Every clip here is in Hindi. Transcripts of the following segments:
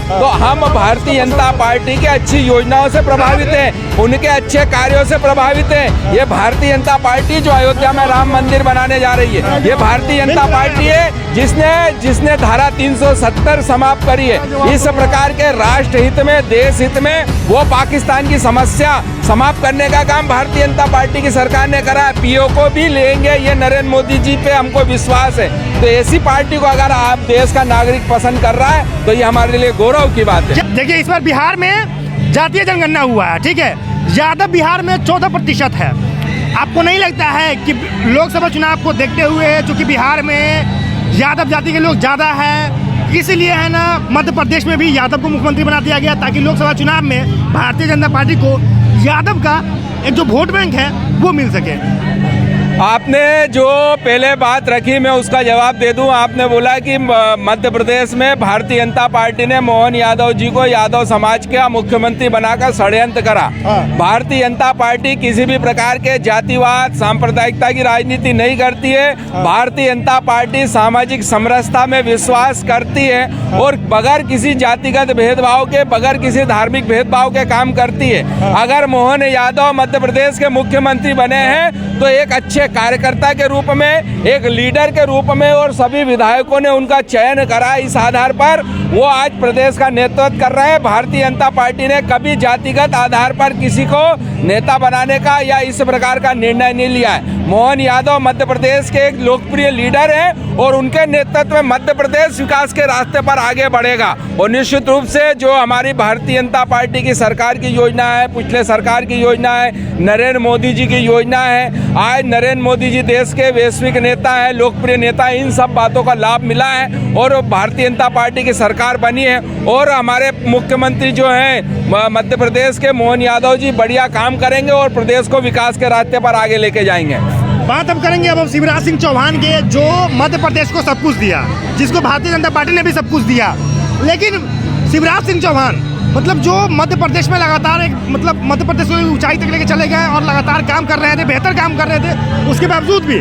तो हम भारतीय जनता पार्टी के अच्छी योजनाओं से प्रभावित हैं, उनके अच्छे कार्यों से प्रभावित हैं। ये भारतीय जनता पार्टी जो अयोध्या में राम मंदिर बनाने जा रही है, ये भारतीय जनता पार्टी है जिसने धारा 370 समाप्त करी है। इस प्रकार के राष्ट्र हित में, देश हित में वो पाकिस्तान की समस्या समाप्त करने का काम भारतीय जनता पार्टी की सरकार ने करा है। पीओ को भी लेंगे, ये नरेंद्र मोदी जी पे हमको विश्वास है। तो ऐसी पार्टी को अगर आप देश का नागरिक पसंद कर रहा है तो ये हमारे लिए गौरव की बात है। देखिए, इस बार बिहार में जातीय जनगणना हुआ है, ठीक है। यादव बिहार में 14% है। आपको नहीं लगता है कि लोकसभा चुनाव को देखते हुए, चूंकि बिहार में यादव जाति के लोग ज़्यादा है, इसलिए है ना मध्य प्रदेश में भी यादव को मुख्यमंत्री बना दिया गया, ताकि लोकसभा चुनाव में भारतीय जनता पार्टी को यादव का एक जो वोट बैंक है वो मिल सके। आपने जो पहले बात रखी मैं उसका जवाब दे दूं। आपने बोला कि मध्य प्रदेश में भारतीय जनता पार्टी ने मोहन यादव जी को यादव समाज का मुख्यमंत्री बनाकर षड्यंत्र करा। भारतीय जनता पार्टी किसी भी प्रकार के जातिवाद, सांप्रदायिकता की राजनीति नहीं करती है। भारतीय जनता पार्टी सामाजिक समरसता में विश्वास करती है और बगैर किसी जातिगत भेदभाव के, बगैर किसी धार्मिक भेदभाव के काम करती है। अगर मोहन यादव मध्य प्रदेश के मुख्यमंत्री बने हैं तो एक अच्छे कार्यकर्ता के रूप में, एक लीडर के रूप में, और सभी विधायकों ने उनका चयन करा। इस आधार पर वो आज प्रदेश का नेतृत्व कर रहे हैं। भारतीय जनता पार्टी ने कभी जातिगत आधार पर किसी को नेता बनाने का या इस प्रकार का निर्णय नहीं लिया है। मोहन यादव मध्य प्रदेश के एक लोकप्रिय लीडर हैं और उनके नेतृत्व में मध्य प्रदेश विकास के रास्ते पर आगे बढ़ेगा। और निश्चित रूप से जो हमारी भारतीय जनता पार्टी की सरकार की योजना है, पिछले सरकार की योजना है, नरेंद्र मोदी जी की योजना है, आज नरेंद्र मोदी जी देश के वैश्विक नेता है, लोकप्रिय नेता है, इन सब बातों का लाभ मिला है और भारतीय जनता पार्टी की सरकार बनी है। और हमारे मुख्यमंत्री जो हैं मध्य प्रदेश के मोहन यादव जी बढ़िया काम करेंगे और प्रदेश को विकास के रास्ते पर आगे लेके जाएंगे। बात हम करेंगे अब शिवराज सिंह चौहान के, जो मध्य प्रदेश को सब कुछ दिया, जिसको भारतीय जनता पार्टी ने भी सब कुछ दिया। लेकिन शिवराज सिंह चौहान मतलब जो मध्य प्रदेश में लगातार मध्य प्रदेश को ऊंचाई तक लेके चले गए और लगातार काम कर रहे थे, बेहतर काम कर रहे थे, उसके बावजूद भी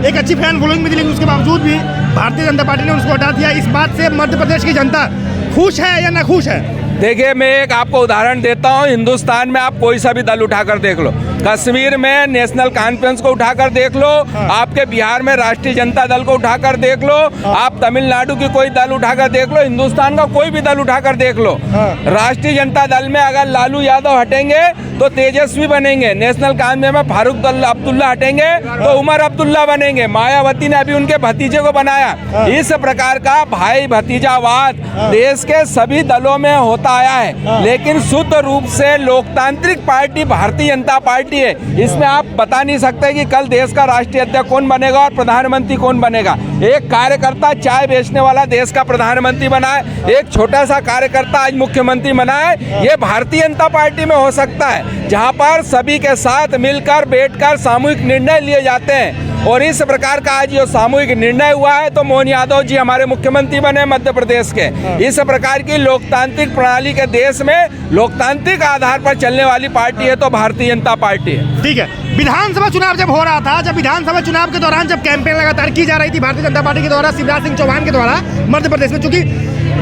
एक अच्छी फैन फॉलोइंग मिली, लेकिन उसके बावजूद भी भारतीय जनता पार्टी ने उसको हटा दिया। इस बात से मध्य प्रदेश की जनता खुश है या ना खुश है? देखिए, मैं एक आपको उदाहरण देता हूँ। हिंदुस्तान में आप कोई सा भी दल उठाकर देख लो, कश्मीर में नेशनल कॉन्फ्रेंस को उठाकर देख लो, आपके बिहार में राष्ट्रीय जनता दल को उठाकर देख लो, आप तमिलनाडु की कोई दल उठाकर देख लो, हिंदुस्तान का कोई भी दल उठाकर देख लो। राष्ट्रीय जनता दल में अगर लालू यादव हटेंगे तो तेजस्वी बनेंगे, नेशनल कांग्रेस में फारूक अब्दुल्ला हटेंगे तो उमर अब्दुल्ला बनेंगे, मायावती ने अभी उनके भतीजे को बनाया। इस प्रकार का भाई भतीजावाद देश के सभी दलों में होता आया है, लेकिन शुद्ध रूप से लोकतांत्रिक पार्टी भारतीय जनता पार्टी है। इसमें आप बता नहीं सकते कि कल देश का राष्ट्रीय अध्यक्ष कौन बनेगा और प्रधानमंत्री कौन बनेगा। एक कार्यकर्ता चाय बेचने वाला देश का प्रधानमंत्री बना है, एक छोटा सा कार्यकर्ता आज मुख्यमंत्री बना है। ये भारतीय जनता पार्टी में हो सकता है, जहां पर सभी के साथ मिलकर बैठकर सामूहिक निर्णय लिए जाते हैं। और इस प्रकार का आज जो सामूहिक निर्णय हुआ है तो मोहन यादव जी हमारे मुख्यमंत्री बने मध्य प्रदेश के। इस प्रकार की लोकतांत्रिक प्रणाली के देश में लोकतांत्रिक आधार पर चलने वाली पार्टी है तो भारतीय जनता पार्टी है। ठीक है। विधानसभा चुनाव जब हो रहा था, जब विधानसभा चुनाव के दौरान जब कैंपेन लगातार की जा रही थी भारतीय जनता पार्टी के द्वारा, शिवराज सिंह चौहान के द्वारा मध्य प्रदेश में, चूंकि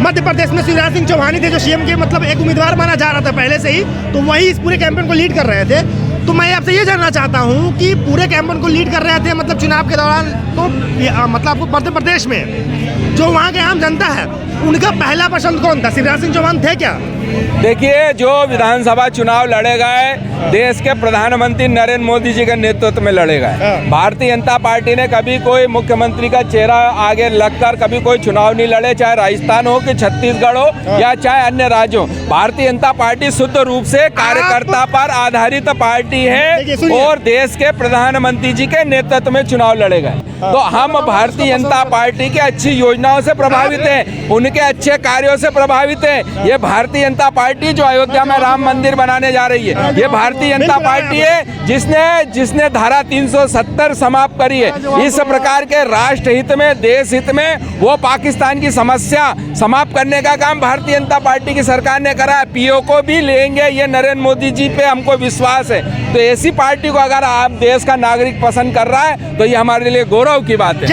मध्य प्रदेश में शिवराज सिंह चौहान ही थे जो सीएम के एक उम्मीदवार माना जा रहा था पहले से ही, तो वही इस पूरे कैंपेन को लीड कर रहे थे। तो मैं आपसे ये जानना चाहता हूँ कि पूरे कैंपेन को लीड कर रहे थे मतलब चुनाव के दौरान, तो मतलब मध्य प्रदेश में जो वहाँ के आम जनता है उनका पहला पसंद कौन था? शिवराज सिंह चौहान थे क्या? देखिए, जो विधानसभा चुनाव लड़े गए देश के प्रधानमंत्री नरेंद्र मोदी जी के नेतृत्व में लड़े गए। भारतीय जनता पार्टी ने कभी कोई मुख्यमंत्री का चेहरा आगे लगकर कभी कोई चुनाव नहीं लड़े, चाहे राजस्थान हो कि छत्तीसगढ़ हो या चाहे अन्य राज्यों। भारतीय जनता पार्टी शुद्ध रूप से कार्यकर्ता पर आधारित पार्टी है और देश के प्रधानमंत्री जी के नेतृत्व में चुनाव लड़े गए। तो हम भारतीय जनता पार्टी की अच्छी योजनाओं से प्रभावित हैं, उनके अच्छे कार्यों से प्रभावित हैं। ये भारतीय जनता पार्टी जो अयोध्या में राम मंदिर बनाने जा रही है, ये भारतीय जनता पार्टी है जिसने धारा 370 समाप्त करी है। इस प्रकार के राष्ट्र हित में, देश हित में वो पाकिस्तान की समस्या समाप्त करने का काम भारतीय जनता पार्टी की सरकार ने करा है। पीओ को भी लेंगे, ये नरेंद्र मोदी जी पे हमको विश्वास है। तो ऐसी पार्टी को अगर आप देश का नागरिक पसंद कर रहा है तो ये हमारे लिए गौरव की बात है।